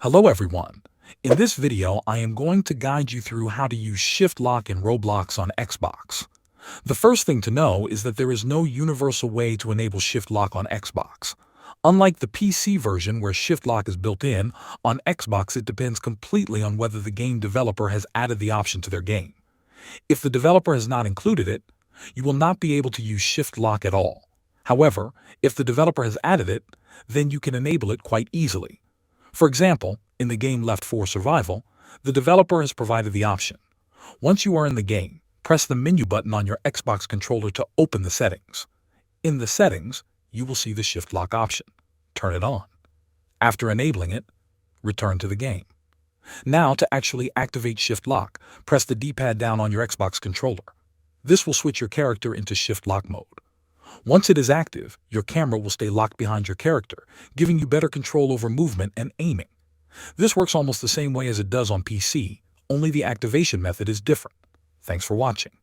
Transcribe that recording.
Hello everyone. In this video, I am going to guide you through how to use Shift Lock in Roblox on Xbox. The first thing to know is that there is no universal way to enable Shift Lock on Xbox. Unlike the PC version where Shift Lock is built in, on Xbox it depends completely on whether the game developer has added the option to their game. If the developer has not included it, you will not be able to use Shift Lock at all. However, if the developer has added it, then you can enable it quite easily. For example, in the game Left 4 Survival, the developer has provided the option. Once you are in the game, press the menu button on your Xbox controller to open the settings. In the settings, you will see the Shift Lock option. Turn it on. After enabling it, return to the game. Now, to actually activate Shift Lock, press the D-pad down on your Xbox controller. This will switch your character into Shift Lock mode. Once it is active, your camera will stay locked behind your character, giving you better control over movement and aiming. This works almost the same way as it does on PC, only the activation method is different. Thanks for watching.